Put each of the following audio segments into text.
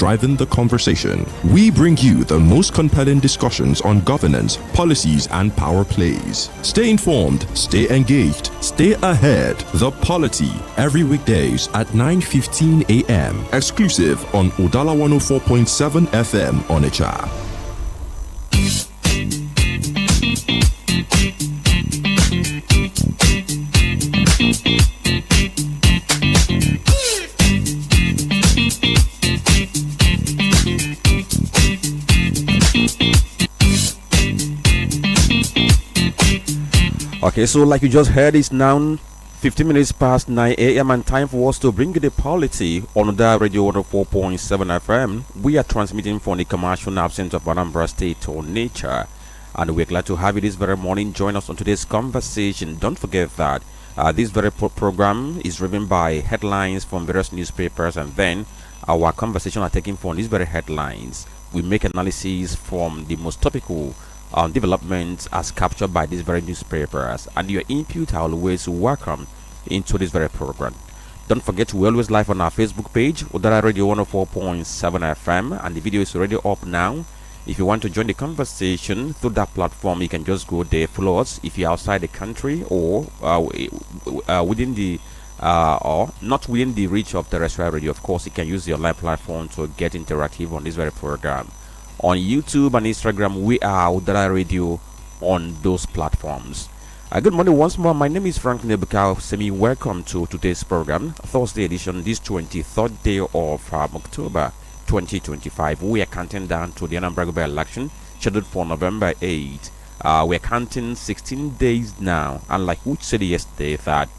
driving the conversation. We bring you the most compelling discussions on governance, policies, and power plays. Stay informed, stay engaged, stay ahead. The Polity, every weekdays at 9:15 a.m. Exclusive on Udala 104.7 FM Onitsha. Okay, so like you just heard, it's now 15 minutes past 9 a.m. and time for us to bring you the Polity on the radio 104.7 FM. We are transmitting from the commercial absence of Anambra State, Onitsha, and we're glad to have you this very morning. Join us on today's conversation. Don't forget that this very program is driven by headlines from various newspapers, and then our conversation are taken from these very headlines. We make analysis from the most topical developments as captured by these very newspapers, and your input are always welcome into this very program. Don't forget, we're always live on our Facebook page, Udala Radio 104.7 FM, and the video is already up now. If you want to join the conversation through that platform, you can just go there, follow us. If you're outside the country or within the or not within the reach of terrestrial radio, of course, you can use your live platform to get interactive on this very program. On YouTube and Instagram, we are Udala Radio on those platforms. Good morning once more. My name is Franklin and Chisom. Welcome to today's program, Thursday edition, this 23rd day of October 2025. We are counting down to the Anambra election scheduled for November 8. We are counting 16 days now, and like we said yesterday, that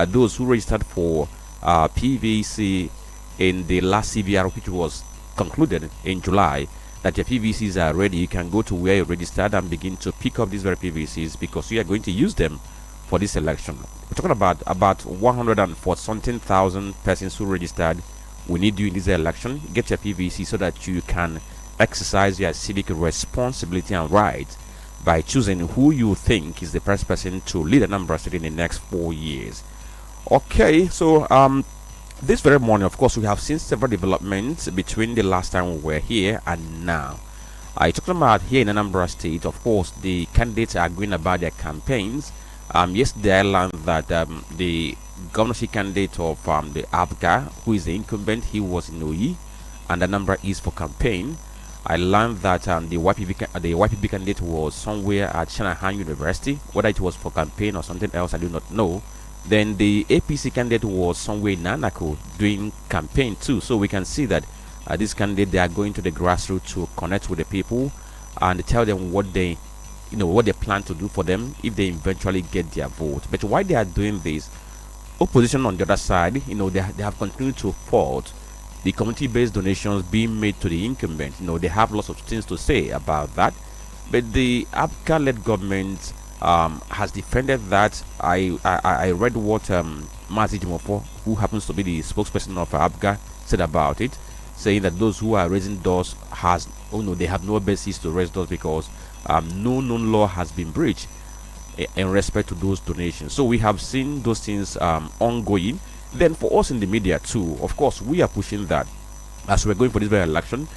those who registered for PVC in the last CVR, which was concluded in July, that your PVCs are ready. You can go to where you registered and begin to pick up these very PVCs, because we are going to use them for this election. We're talking about 140 something thousand persons who registered. We need you in this election. Get your PVC so that you can exercise your civic responsibility and right by choosing who you think is the best person to lead Anambra State in the next 4 years. Okay, so this very morning, of course, we have seen several developments between the last time we were here and now. I talked about here in Anambra State, of course, the candidates are going about their campaigns. Yesterday I learned that the governorship candidate of the Ebuka, who is the incumbent, he was in Oyi, and Anambra is for campaign. I learned that the YPB candidate was somewhere at Shanahan University. Whether it was for campaign or something else, I do not know. Then the APC candidate was somewhere in Nanako doing campaign too. So we can see that this candidate, they are going to the grassroots to connect with the people and tell them what they plan to do for them if they eventually get their vote. But while they are doing this, opposition on the other side, they have continued to fault the community-based donations being made to the incumbent. They have lots of things to say about that. But the Abka-led government has defended that. I read what Mazi Jimofo, who happens to be the spokesperson of Abga, said about it, saying that those who are raising doors they have no basis to raise doors because no known law has been breached in respect to those donations. So we have seen those things ongoing. Then for us in the media too, of course, we are pushing that as we're going for this very election.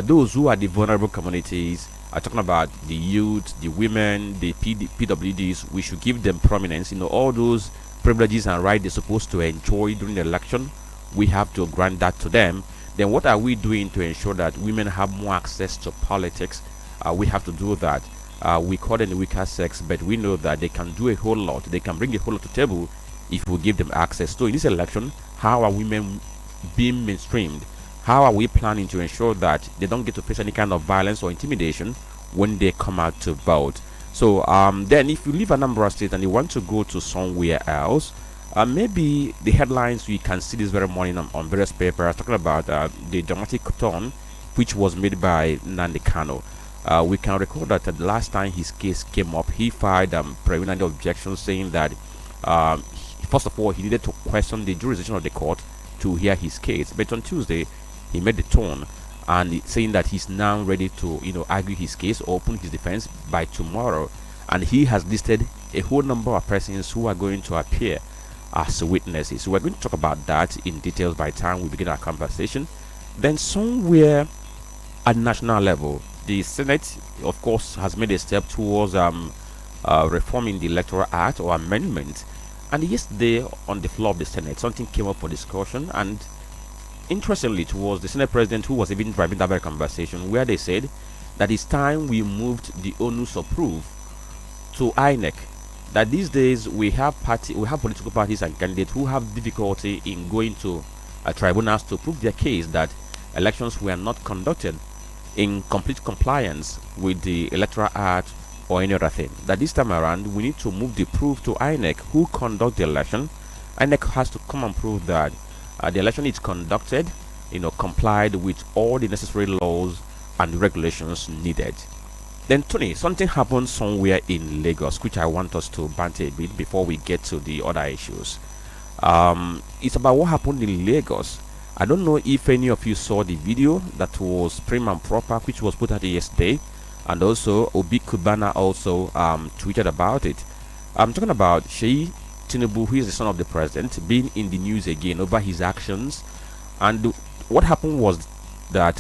Those who are the vulnerable communities, talking about the youth, the women, the PWDs, we should give them prominence. All those privileges and rights they're supposed to enjoy during the election, we have to grant that to them. Then what are we doing to ensure that women have more access to politics? We have to do that. We call them the weaker sex, but we know that they can do a whole lot. They can bring a whole lot to the table if we give them access. So in this election, how are women being mainstreamed? How are we planning to ensure that they don't get to face any kind of violence or intimidation when they come out to vote? So then if you leave Anambra State and you want to go to somewhere else, maybe the headlines we can see this very morning on various papers talking about the dramatic turn which was made by Nnamdi Kanu. We can recall that the last time his case came up, he filed preliminary objections saying that first of all, he needed to question the jurisdiction of the court to hear his case. But on Tuesday, he made the turn and saying that he's now ready to argue his case, open his defense by tomorrow. And he has listed a whole number of persons who are going to appear as witnesses. So we're going to talk about that in details by the time we begin our conversation. Then somewhere at national level, the Senate, of course, has made a step towards reforming the Electoral Act or amendment. And yesterday, on the floor of the Senate, something came up for discussion. And interestingly, it was the Senate President who was even driving that very conversation, where they said that it's time we moved the onus of proof to INEC. That these days we have political parties and candidates who have difficulty in going to tribunals to prove their case that elections were not conducted in complete compliance with the Electoral Act or any other thing. That this time around we need to move the proof to INEC, who conduct the election. INEC has to come and prove that the election is conducted, complied with all the necessary laws and regulations needed. Then, Tony, something happened somewhere in Lagos, which I want us to banter a bit before we get to the other issues. It's about what happened in Lagos. I don't know if any of you saw the video that was prim and proper, which was put out yesterday, and also Obi Kubana also tweeted about it. I'm talking about Sheyi Tinubu, who is the son of the president, being in the news again over his actions. And what happened was that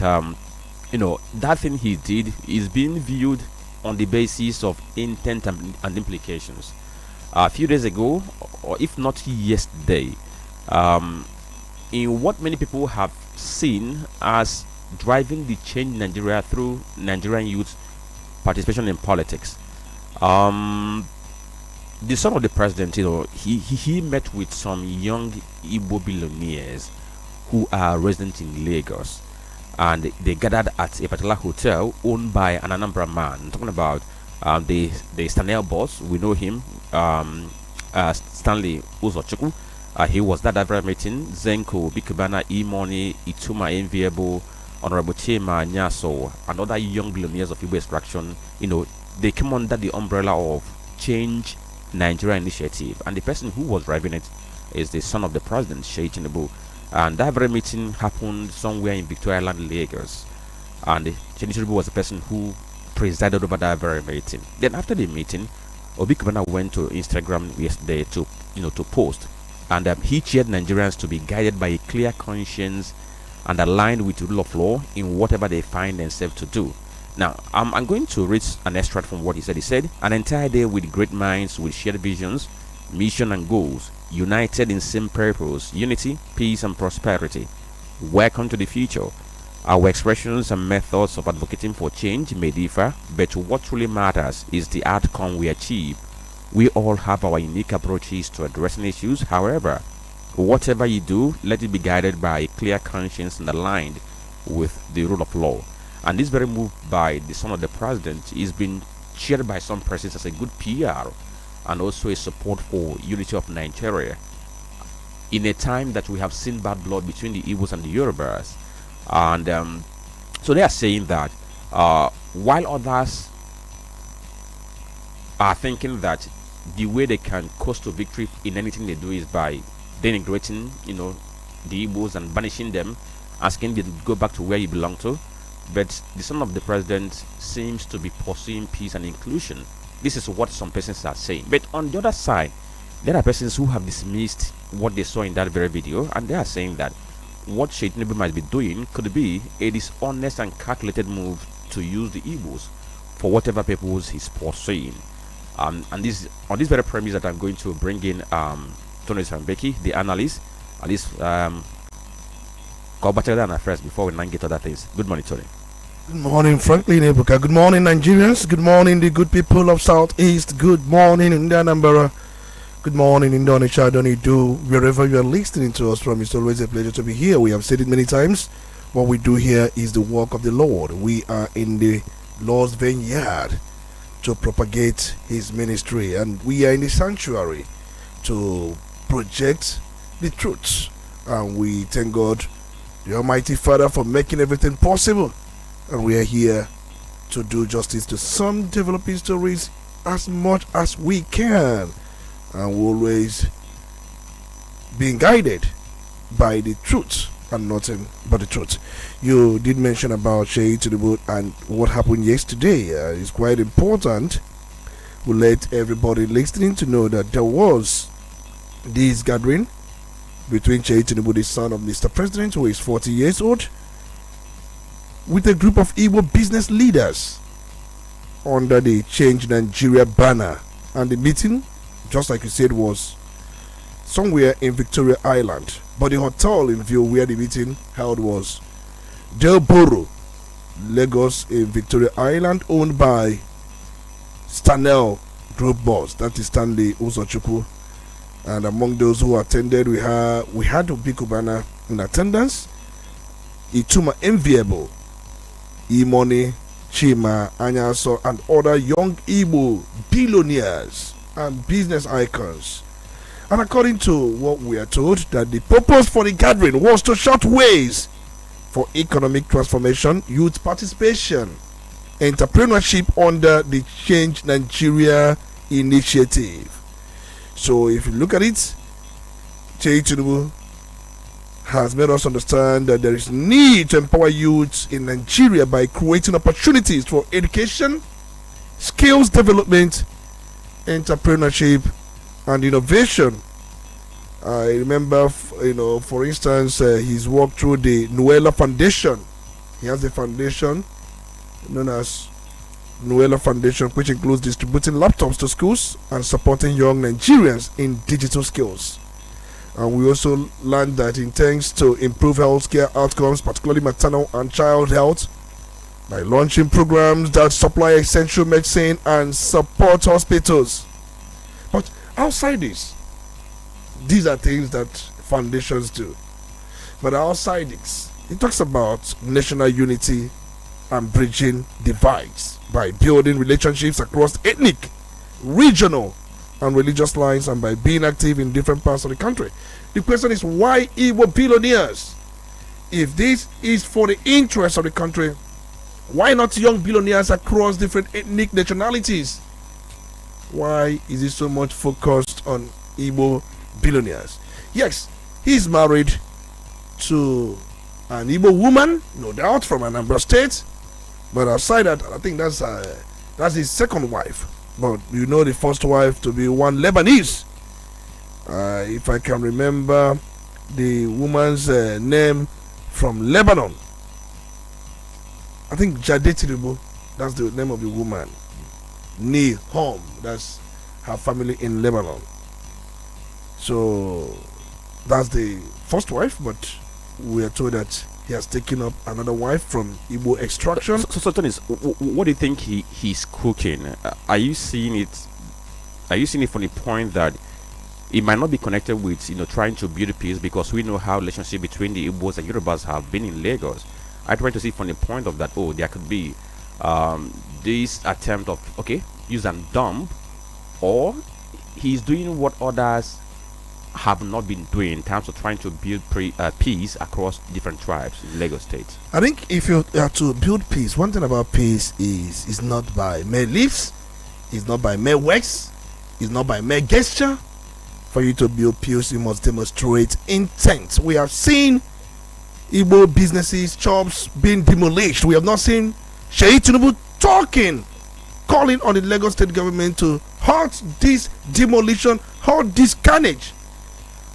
that thing he did is being viewed on the basis of intent and implications. A few days ago, or if not yesterday, in what many people have seen as driving the change in Nigeria through Nigerian youth participation in politics, the son of the president, he met with some young Igbo billionaires who are resident in Lagos, and they gathered at a particular hotel owned by an Anambra man. I'm talking about the Stanel boss. We know him, Stanley Uzochukwu. He was that very meeting. Zenko, Bikubana, E-Money, Ituma, Enviable, Honorable Chema, Nyaso, and other young billionaires of Igbo extraction. They came under the umbrella of Change Nigeria Initiative, and the person who was driving it is the son of the president, Sheyi Tinubu. And that very meeting happened somewhere in Victoria Island, Lagos, and Sheyi Tinubu was the person who presided over that very meeting. Then after the meeting, Obi Kubana went to Instagram yesterday to post, and he cheered Nigerians to be guided by a clear conscience and aligned with the rule of law in whatever they find themselves to do. Now, I'm going to read an extract from what he said. He said, "An entire day with great minds, with shared visions, mission and goals, united in same purpose, unity, peace and prosperity. Welcome to the future. Our expressions and methods of advocating for change may differ, but what truly matters is the outcome we achieve. We all have our unique approaches to addressing issues. However, whatever you do, let it be guided by a clear conscience and aligned with the rule of law." And this very move by the son of the president is being shared by some persons as a good PR and also a support for unity of Nigeria in a time that we have seen bad blood between the Igbos and the Yorubas. And so they are saying that while others are thinking that the way they can coast to victory in anything they do is by denigrating the Igbos and banishing them, asking them to go back to where you belong to, but the son of the president seems to be pursuing peace and inclusion. This is what some persons are saying. But on the other side, there are persons who have dismissed what they saw in that very video, and they are saying that what Sheyi Tinubu might be doing could be a dishonest and calculated move to use the Igbos for whatever purpose he's pursuing. And this on this very premise that I'm going to bring in Olisa Mbeki, the analyst, at least first before we get other things. Good morning, Tony. Good morning, Franklin Ebuka. Good morning, Nigerians. Good morning, the good people of Southeast. Good morning, Anambra. Good morning, Onitsha. Don't you do wherever you are listening to us from? It's always a pleasure to be here. We have said it many times. What we do here is the work of the Lord. We are in the Lord's vineyard to propagate His ministry, and we are in the sanctuary to project the truths. And we thank God, the Almighty Father, for making everything possible. And we are here to do justice to some developing stories as much as we can. And we're always being guided by the truth and nothing but the truth. You did mention about Sheyi Tinubu and what happened yesterday. It's quite important. We'll let everybody listening to know that there was this gathering between Sheyi Tinubu, the son of Mr. President, who is 40 years old, with a group of Igbo business leaders under the Change Nigeria banner. And the meeting, just like you said, was somewhere in Victoria Island. But the hotel in view where the meeting held was Delboro, Lagos in Victoria Island, owned by Stanel Group Boss, that is Stanley Uzochukwu. And among those who attended, we had Ubikubana in attendance, Ituma Enviable, Imoni, Chima, Anyaso, and other young Igbo billionaires and business icons. And according to what we are told, that the purpose for the gathering was to chart ways for economic transformation, youth participation, entrepreneurship under the Change Nigeria initiative. So if you look at it, Tinubu has made us understand that there is need to empower youth in Nigeria by creating opportunities for education, skills development, entrepreneurship, and innovation. I remember, for instance, he's worked through the Nuela Foundation. He has a foundation known as Nuela Foundation, which includes distributing laptops to schools and supporting young Nigerians in digital skills. And we also learned that he intends to improve healthcare outcomes, particularly maternal and child health, by launching programs that supply essential medicine and support hospitals. But outside this, these are things that foundations do. But outside this, it talks about national unity and bridging divides by building relationships across ethnic, regional, and religious lines, and by being active in different parts of the country. The question is, why Igbo billionaires? If this is for the interest of the country, why not young billionaires across different ethnic nationalities? Why is it so much focused on Igbo billionaires? Yes, he's married to an Igbo woman, no doubt, from Anambra State. But outside that, I think that's his second wife. But you know the first wife to be one Lebanese. If I can remember the woman's name from Lebanon. I think Jade Tinubu, that's the name of the woman. Home, that's her family in Lebanon. So that's the first wife, but we are told that he has taken up another wife from Igbo extraction. So Tony, what do you think he's cooking? Are you seeing it? Are you seeing it from the point that it might not be connected with trying to build peace, because we know how relationship between the Igbos and Yorubas have been in Lagos? I try to see from the point of that, there could be this attempt of use and dump, or he's doing what others have not been doing in terms of trying to build peace across different tribes in Lagos State. I think if you are to build peace, one thing about peace is not by mere lips, it's not by mere words, it's not by mere gesture. For you to build peace, you must demonstrate intent. We have seen Igbo businesses, shops being demolished. We have not seen Sheikh Tinubu calling on the Lagos State government to halt this demolition, halt this carnage.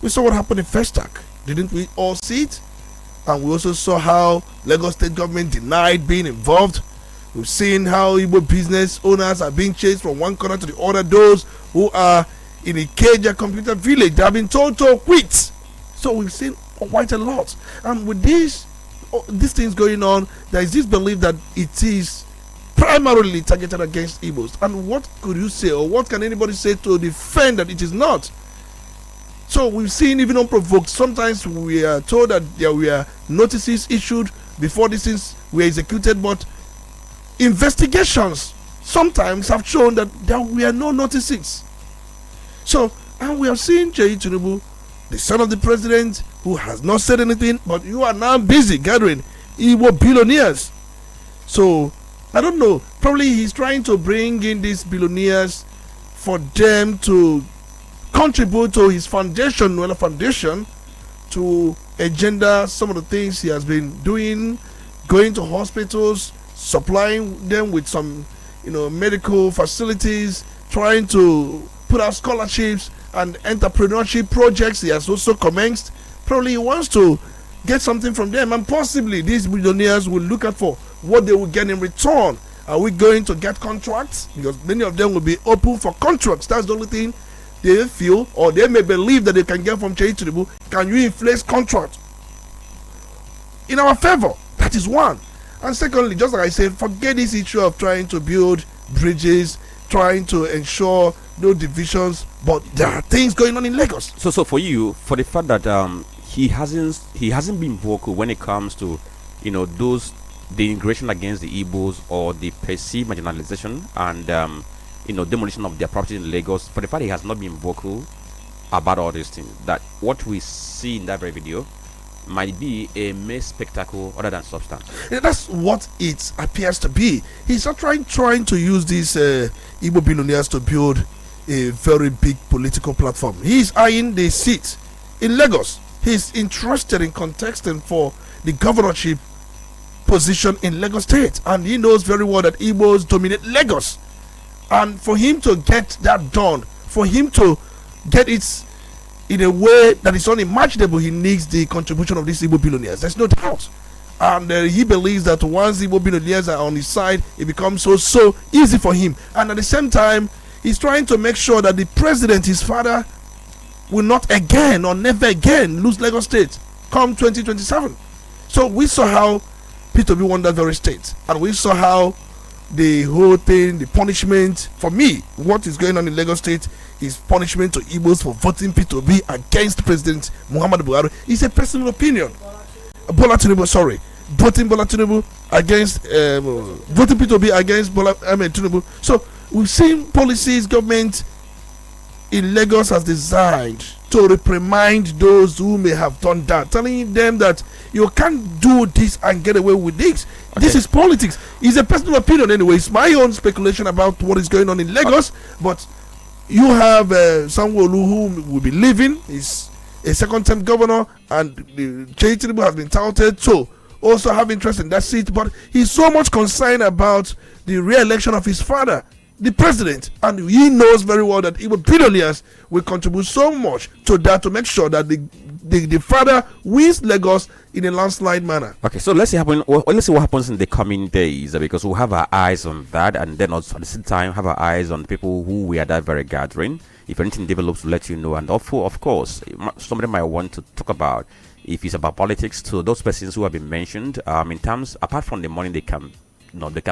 We saw what happened in Festac. Didn't we all see it? And we also saw how Lagos State government denied being involved. We've seen how Igbo business owners are being chased from one corner to the other. Those who are in Ikeja Computer Village, they have been told to quit. So we've seen quite a lot. And with these things going on, there is this belief that it is primarily targeted against Igbos. And what could you say, or what can anybody say to defend that it is not? So we've seen, even unprovoked, sometimes we are told that there were notices issued before these things were executed, but investigations sometimes have shown that there were no notices. So, and we have seen Jay Tinubu, the son of the president, who has not said anything, but you are now busy gathering Igbo billionaires. So, I don't know, probably he's trying to bring in these billionaires for them to contribute to his foundation, Nuela Foundation, to agenda some of the things he has been doing, going to hospitals, supplying them with some, medical facilities, trying to put out scholarships and entrepreneurship projects he has also commenced. Probably he wants to get something from them, and possibly these billionaires will look out for what they will get in return. Are we going to get contracts? Because many of them will be open for contracts. That's the only thing they feel, or they may believe that they can get from Chei Tinubu. Can you inflate contracts in our favor? That is one. And secondly, just like I said, forget this issue of trying to build bridges, trying to ensure no divisions, but there are things going on in Lagos. So for you, for the fact that he hasn't been vocal when it comes to the ingression against the Igbos or the perceived marginalization and demolition of their property in Lagos, for the fact he has not been vocal about all these things, that what we see in that very video might be a mere spectacle other than substance. Yeah, that's what it appears to be. He's not trying to use these Igbo billionaires to build a very big political platform. He's eyeing the seat in Lagos. He's interested in contesting for the governorship position in Lagos State, and he knows very well that Igbos dominate Lagos. And for him to get that done, for him to get it in a way that is unimaginable, he needs the contribution of these Igbo billionaires. There's no doubt. And he believes that once Igbo billionaires are on his side, it becomes so easy for him. And at the same time, he's trying to make sure that the president, his father, will not again or never again lose Lagos State come 2027. So we saw how P2B won that very state, and we saw how the whole thing, the punishment, for me, what is going on in Lagos State is punishment to Igbos for voting P2B against President Muhammadu Buhari. It's a personal opinion. Bola Tinubu, sorry, voting Bola Tinubu against voting P2B against Bola Tinubu. So we've seen policies government in Lagos has designed to reprimand those who may have done that, telling them that you can't do this and get away with this. Okay. This is politics. It's a personal opinion anyway. It's my own speculation about what is going on in Lagos. But you have someone who will be leaving. He's a second-term governor, and Chei Tinubu has been touted to also have interest in that seat. But he's so much concerned about the re-election of his father, the president, and he knows very well that even billionaires will contribute so much to that, to make sure that the father wins Lagos in a landslide manner. Okay, so let's see what happens in the coming days, because we'll have our eyes on that, and then also at the same time have our eyes on people who were at that very gathering. If anything develops, we'll let you know. And of course, somebody might want to talk about, if it's about politics, to those persons who have been mentioned, in terms, apart from the money they can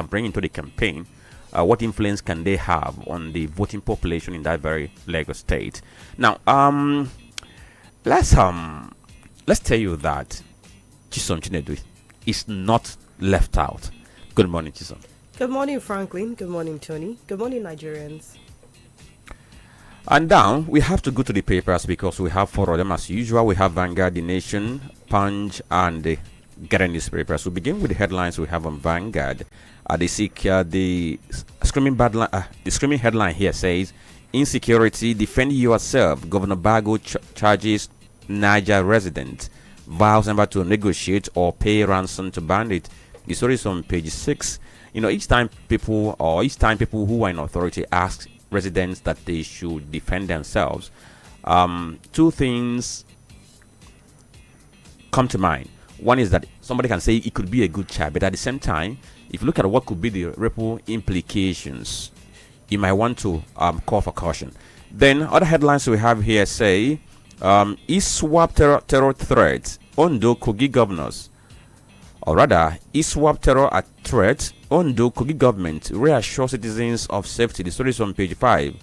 bring into the campaign. What influence can they have on the voting population in that very Lagos state? Now, let's tell you that Chisom Chinedu is not left out. Good morning, Chisom. Good morning, Franklin. Good morning, Tony. Good morning, Nigerians. And now we have to go to the papers because we have four of them as usual. We have Vanguard, The Nation, Punch, and the Guardian newspapers. We begin with the headlines we have on Vanguard. The screaming headline here says, "Insecurity, defend yourself. Governor Bago charges Niger resident. Vows never to negotiate or pay ransom to bandit." The story is on page 6. Each time people who are in authority ask residents that they should defend themselves, two things come to mind. One is that somebody can say it could be a good chat, but at the same time, if you look at what could be the ripple implications, you might want to call for caution. Then other headlines we have here say, ISWAP terror threat, Ondo Kogi governors. Or rather, ISWAP terror at threat, Ondo Kogi government reassure citizens of safety. The story is on page 5.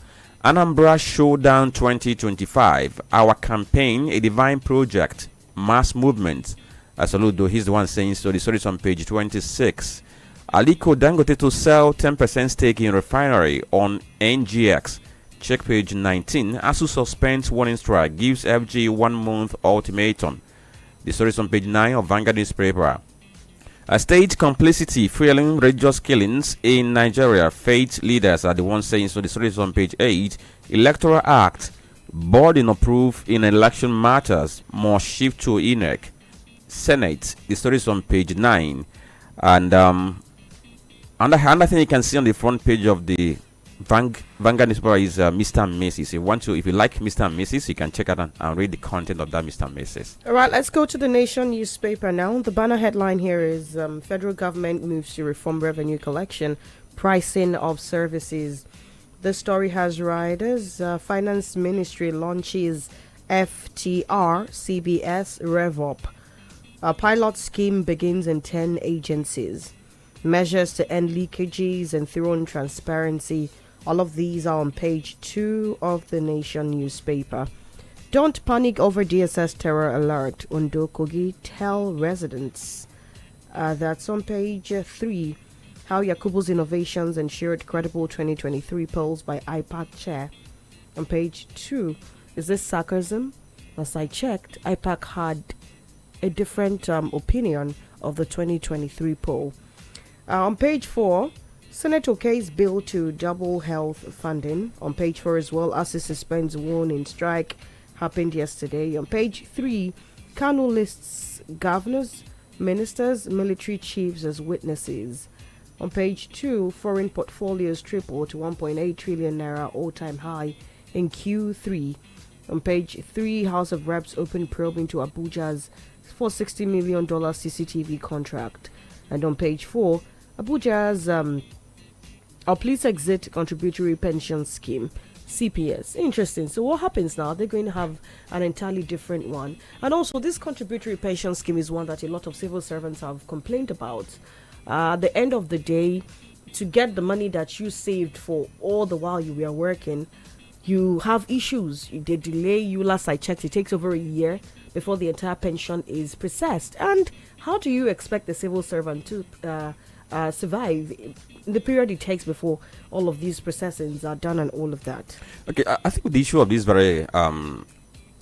Anambra Showdown 2025, our campaign, a divine project, mass movement. Saludo, he's the one saying so. The story is on page 26. Aliko Dangote to sell 10% stake in refinery on NGX. Check page 19. ASU suspends warning strike, gives FG 1 month ultimatum. The story is on page 9 of Vanguard newspaper. A state complicity fueling religious killings in Nigeria. Faith leaders are the ones saying so. The story is on page 8. Electoral Act, board in approve in election matters, must shift to INEC. Senate, the story is on page 9. And another thing you can see on the front page of the Vanguard newspaper is Mr. and Mrs. If you like Mr. and Mrs., you can check out and read the content of that Mr. and Mrs. All right, let's go to the Nation newspaper now. The banner headline here is Federal Government moves to reform revenue collection, pricing of services. The story has riders. Finance Ministry launches FTR CBS RevOp. A pilot scheme begins in 10 agencies. Measures to end leakages and through transparency. All of these are on page 2 of the Nation newspaper. Don't panic over DSS terror alert. Ondo Kogi tell residents. That's on page 3. How Yakubu's innovations ensured credible 2023 polls by IPAC chair. On page 2. Is this sarcasm? As I checked, IPAC had a different opinion of the 2023 poll. On page 4, Senate okays bill to double health funding. On page 4 as well, ASI suspends warning strike. Happened yesterday. On page 3, Kanu lists governors, ministers, military chiefs as witnesses. On page 2, foreign portfolios tripled to 1.8 trillion naira all-time high in Q3. On page 3, House of Reps open probe into Abuja's $460 million CCTV contract. And on page 4, Abuja's police exit contributory pension scheme, CPS. Interesting. So what happens now? They're going to have an entirely different one. And also, this contributory pension scheme is one that a lot of civil servants have complained about. At the end of the day, to get the money that you saved for all the while you were working, you have issues. They delay you. Last I checked, it takes over a year before the entire pension is processed. And how do you expect the civil servant to survive the period it takes before all of these processings are done and all of that? Okay, I think with the issue of this very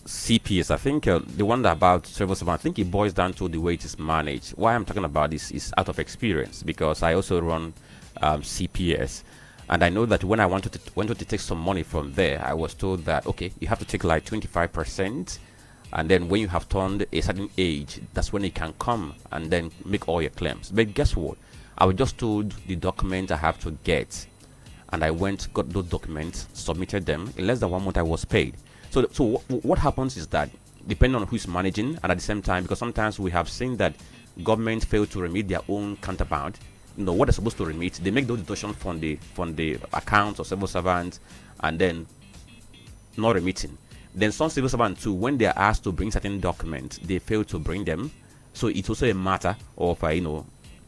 CPS, I think the one about civil servant, I think it boils down to the way it is managed. Why I'm talking about this is out of experience, because I also run CPS. And I know that when I wanted to take some money from there, I was told that, okay, you have to take like 25%. And then when you have turned a certain age, that's when you can come and then make all your claims. But guess what? I was just told the document I have to get. And I went, got those documents, submitted them. In less than 1 month, I was paid. So what happens is that, depending on who's managing, and at the same time, because sometimes we have seen that government fail to remit their own counterpart, what they're supposed to remit, they make those deductions from the accounts of civil servants and then not remitting. Then some civil servants too, when they are asked to bring certain documents, they fail to bring them. So it's also a matter of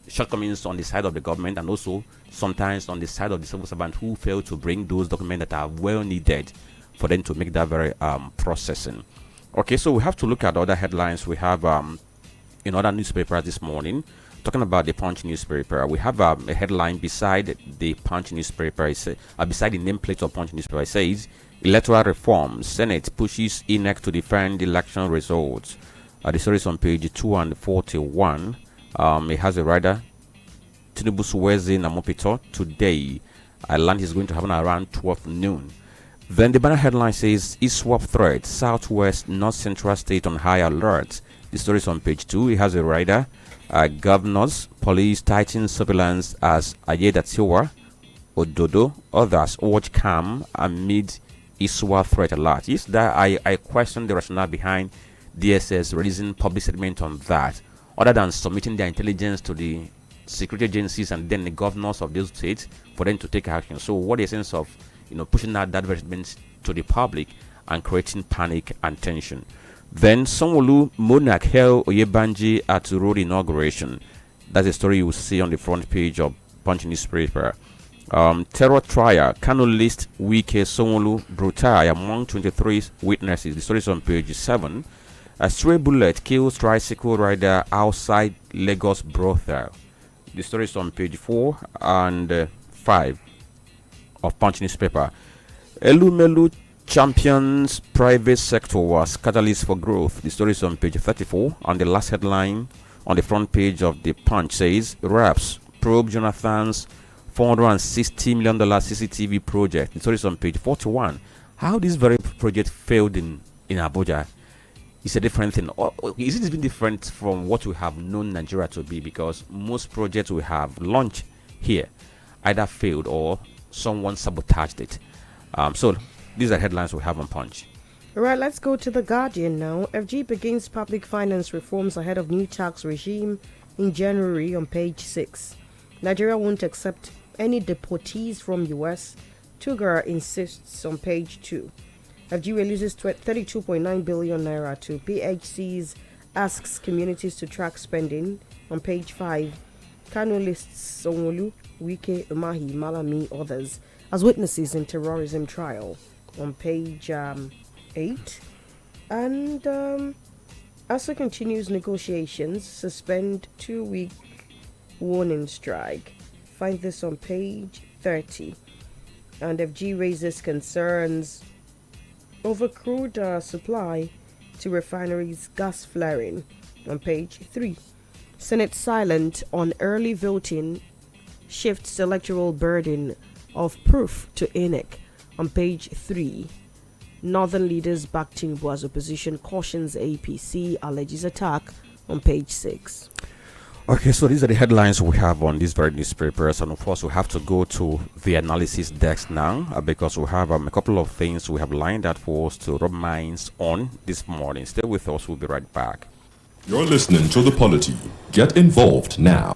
shortcomings on the side of the government, and also sometimes on the side of the civil servant who fail to bring those documents that are well needed for them to make that very processing. Okay, so we have to look at other headlines we have in other newspapers this morning. Talking about the Punch newspaper, we have a headline beside the Punch newspaper, beside the nameplate of Punch newspaper. It says, Electoral Reform, Senate pushes INEC to defend election results. The story is on page 241. It has a rider, Tinubu swears in Amopito today. I learned he's going to happen around 12 noon. Then the banner headline says, ISWAP threat, Southwest, North Central State on high alert. The story is on page 2. It has a rider, governors, police tighten surveillance as Ayedatiwa, Ododo, others urge calm amid ISWAP threat alert. Yes, that I question the rationale behind DSS releasing public statement on that, other than submitting their intelligence to the security agencies and then the governors of those states for them to take action. So what the essence of pushing out that advertisement to the public and creating panic and tension? Then Sanwo-Olu monarch hail Oyebanji at road inauguration. That's a story you will see on the front page of Punch newspaper. Terror trial, Kano list Wike Sanwo-Olu brutal among 23 witnesses. The story is on page 7. A stray bullet kills tricycle rider outside Lagos brothel. The story is on page 4 and 5 of Punch newspaper. Elumelu champions private sector was catalyst for growth. The story is on page 34, and the last headline on the front page of the Punch says, Raps probe Jonathan's $460 million CCTV project. The story is on page 41. How this very project failed in Abuja is a different thing. Or is it even different from what we have known Nigeria to be? Because most projects we have launched here either failed or someone sabotaged it. So these are headlines we have on Punch. All right, let's go to The Guardian now. FG begins public finance reforms ahead of new tax regime in January on page 6. Nigeria won't accept any deportees from US. Tugar insists on page 2. FG releases 32.9 billion naira to PHCs, asks communities to track spending on page 5. Kano lists Sonwolu, Wike, Umahi, Malami, others as witnesses in terrorism trial on page 8. And ASA continues negotiations, suspend 2-week warning strike. Find this on page 30. And FG raises concerns over crude supply to refineries, gas flaring on page 3. Senate silent on early voting, shifts electoral burden of proof to INEC on page 3. Northern leaders back Tinubu as opposition, cautions APC, alleges attack on page 6. Okay, so these are the headlines we have on these very newspapers, and of course we have to go to the analysis desk now because we have a couple of things we have lined up for us to rub minds on this morning. Stay with us, we'll be right back. You're listening to The Polity. Get involved now.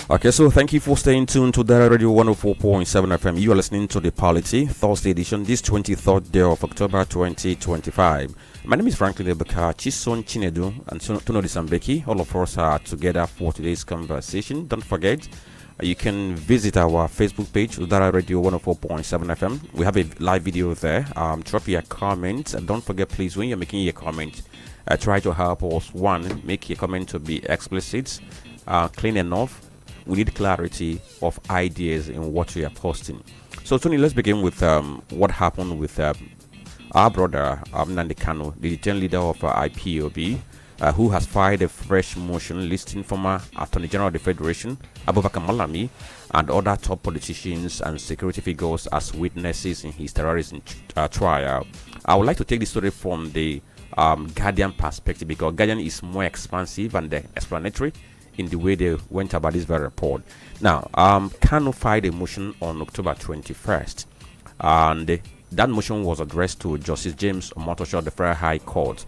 Okay, so thank you for staying tuned to Udala Radio 104.7 FM. You are listening to The Polity, Thursday edition, this 23rd day of October 2025. My name is Franklin and Chisom, Chinedu, and Olisa Mbeki. All of us are together for today's conversation. Don't forget, you can visit our Facebook page, Udala Radio 104.7 FM. We have a live video there. Drop your comments. And don't forget, please, when you're making your comment, try to help us. One, make your comment to be explicit, clean enough. We need clarity of ideas in what we are posting. So, Tony, let's begin with what happened with our brother, Nnamdi Kanu, the detained leader of IPOB, who has filed a fresh motion listing former Attorney General of the Federation, Ebuka Malami, and other top politicians and security figures as witnesses in his terrorism trial. I would like to take this story from the Guardian perspective because Guardian is more expansive and explanatory in the way they went about this very report. Now, Kanu filed a motion on October 21st, and that motion was addressed to Justice James Omotosho of the Federal High Court.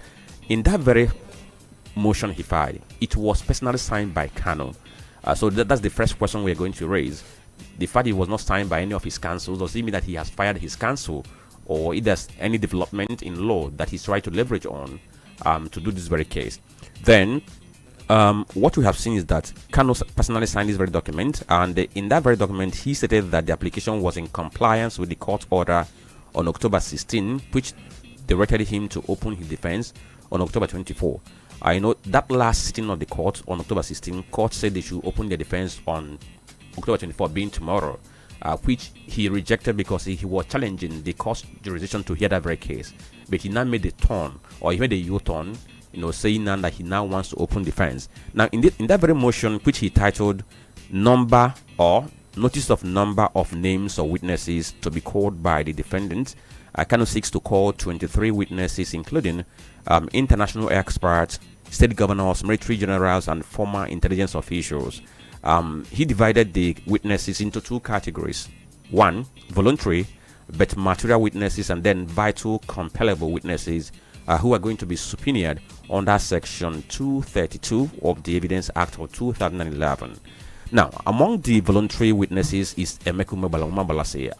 In that very motion he filed, it was personally signed by Kanu. So that's the first question we're going to raise. The fact it was not signed by any of his counsels, does it mean that he has fired his counsel, or if there's any development in law that he's trying to leverage on to do this very case? Then, what we have seen is that Kanu personally signed this very document, and in that very document, he stated that the application was in compliance with the court order on October 16, which directed him to open his defense on October 24. I know that last sitting of the court on October 16, court said they should open their defense on October 24, being tomorrow, which he rejected because he was challenging the court's jurisdiction to hear that very case. But he now made the turn, or he made a U-turn, saying now that he now wants to open defense. Now, in that very motion, which he titled "Number or Notice of Number of Names or Witnesses to be called by the defendant," Kanu seeks to call 23 witnesses, including international experts, state governors, military generals, and former intelligence officials. He divided the witnesses into two categories: one, voluntary but material witnesses, and then vital, compellable witnesses who are going to be subpoenaed under Section 232 of the Evidence Act of 2011. Now, among the voluntary witnesses is Emeku Mabalase.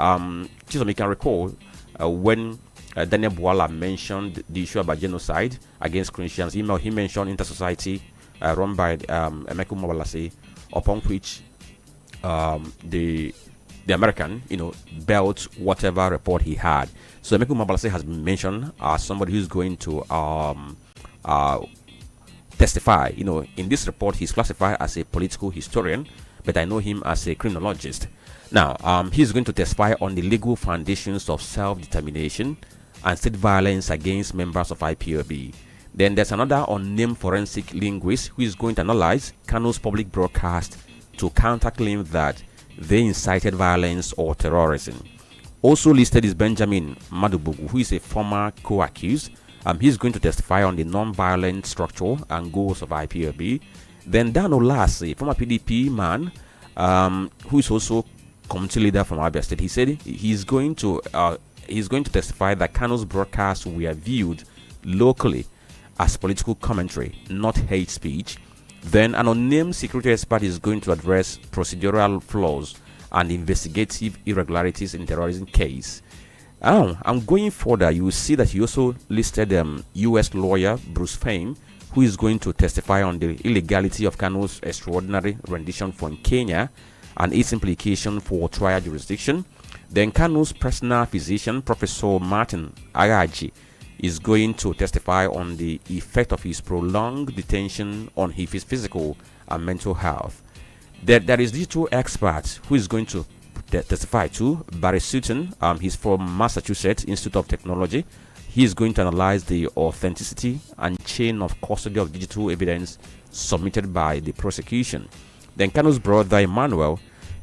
Chisom, you can recall when Daniel Bwala mentioned the issue about genocide against Christians. He mentioned Inter-Society run by Emeku Mabalase, upon which the American, built whatever report he had. So Emeku Mabalase has been mentioned as somebody who's going to testify. In this report, he's classified as a political historian, but I know him as a criminologist. Now, he's going to testify on the legal foundations of self-determination and state violence against members of IPOB. Then there's another unnamed forensic linguist who is going to analyze Kanu's public broadcast to counterclaim that they incited violence or terrorism. Also listed is Benjamin Madubugu, who is a former co-accused He's going to testify on the non-violent structure and goals of IPOB. Then Dan Olasi, former PDP man, who is also community leader from Abia State, he said he's going to testify that Kano's broadcasts were viewed locally as political commentary, not hate speech. Then an unnamed security expert is going to address procedural flaws and investigative irregularities in terrorism case. I'm going further. You will see that he also listed U.S. lawyer Bruce Fame, who is going to testify on the illegality of Kano's extraordinary rendition from Kenya and its implication for trial jurisdiction. Then Kano's personal physician, Professor Martin Agaji, is going to testify on the effect of his prolonged detention on his physical and mental health. There is these two experts who is going to testify to. Barry Sutton, he's from Massachusetts Institute of Technology. He is going to analyze the authenticity and chain of custody of digital evidence submitted by the prosecution. Then Kano's brother Emmanuel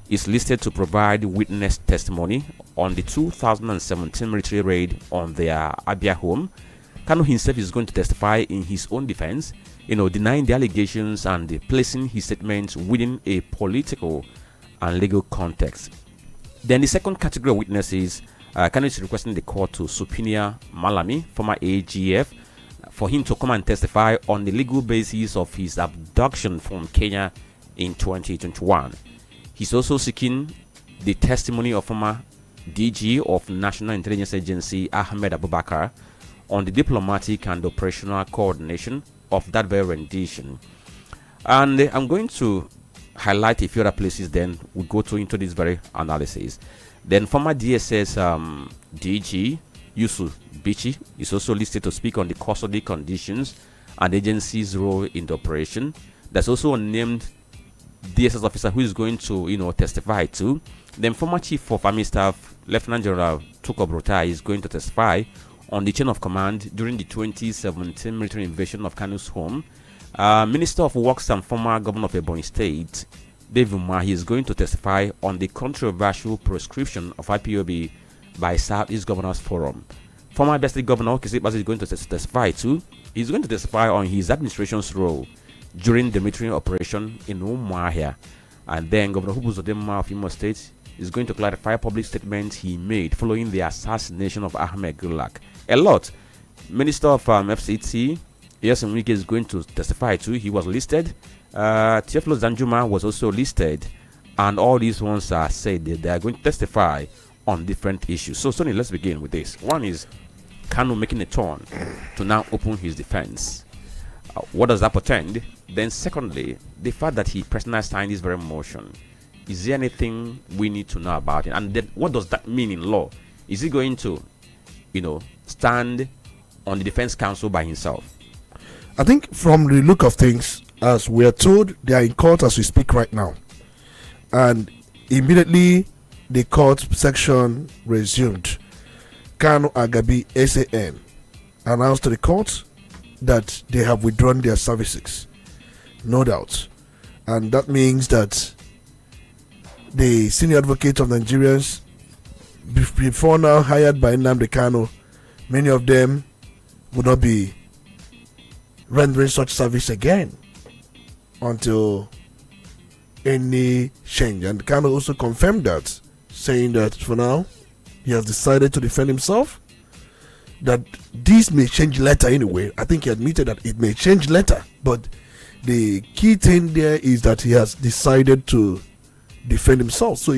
is listed to provide witness testimony on the 2017 military raid on their Abia home. Kano himself is going to testify in his own defense, denying the allegations and placing his statements within a political and legal context. Then the second category of witnesses, Kano is requesting the court to subpoena Malami, former AGF, for him to come and testify on the legal basis of his abduction from Kenya in 2021. He's also seeking the testimony of former DG of National Intelligence Agency Ahmed Abubakar on the diplomatic and operational coordination of that very rendition. And I'm going to highlight a few other places, then we go into this very analysis. Then former DSS DG Yusuf Bichi is also listed to speak on the custody conditions and agency's role in the operation. There's also a named DSS officer who is going to testify too. Then former Chief of Army Staff Lieutenant General Tuko Brota is going to testify on the chain of command during the 2017 military invasion of Kanu's home. Minister of Works and former Governor of Ebonyi State David Umar is going to testify on the controversial proscription of IPOB by Southeast Governors Forum. Former Abia State Governor Kisipasi is going to testify too. He's going to testify on his administration's role during the military operation in Umuahia. And then Governor Hubu Zodema of Imo State is going to clarify public statements he made following the assassination of Ahmed Gulak. A lot. Minister of FCT Ebuka Franklin is going to testify too. He was listed. Teofilo Danjuma was also listed. And all these ones are said that they are going to testify on different issues. So Sonny, let's begin with this. One is Kanu making a turn to now open his defense. What does that portend? Then secondly, the fact that he personally signed this very motion. Is there anything we need to know about it? And then what does that mean in law? Is he going to, stand on the defense counsel by himself? I think from the look of things, as we are told, they are in court as we speak right now. And immediately the court section resumed. Kanu Agabi SAN announced to the court that they have withdrawn their services. No doubt. And that means that the senior advocate of Nigerians, before now hired by Nnamdi Kanu, many of them would not be rendering such service again until any change. And Kanu also confirmed that, saying that for now he has decided to defend himself, that this may change later anyway. I think he admitted that it may change later, but the key thing there is that he has decided to defend himself. So